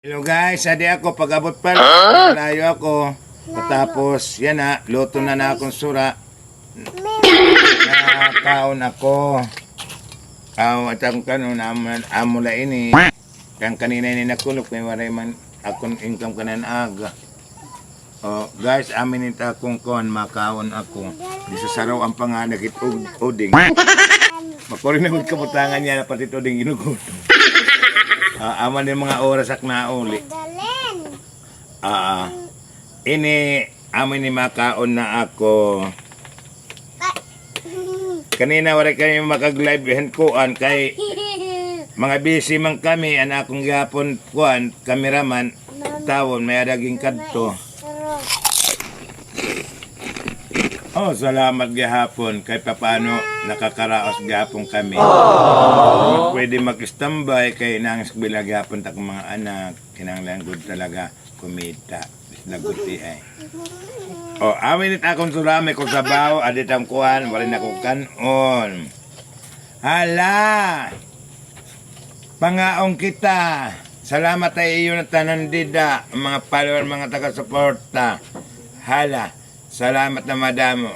Hello guys, adi ako pag-abot pa layo ako. Tapos yan na, luto na akong sura. Nakaon ako. At ang kanon amula ini. Kang kanina ini nakulok may waray man akong income kanan aga. Oh, guys, amin ita akong kon makaon ako. Di sa saraw ang panganak uding. Makurin na magkabutangan niya na pati uding ginugutom. Aman yung mga oras ak nauli. Ini amin ni makaon na ako. Kanina wala kami makag-live kuan kay mga busy man kami an akong gihapon kuan kameraman tawon may adaging kadto. Oh, salamat gihapon kay papaano nakakaraos gihapon kami. Pwede mag-standby kay nang bilang gihapon ta mga anak kinanglan gud talaga kumita. Naguti ay. Oh, amin it akong surami ko sabaw adit ang kuan wala na ko kanon. Hala. Pangaong kita. Salamat ay iyo na tanan dida mga follower mga taga-suporta. Hala. Salamat na madamo.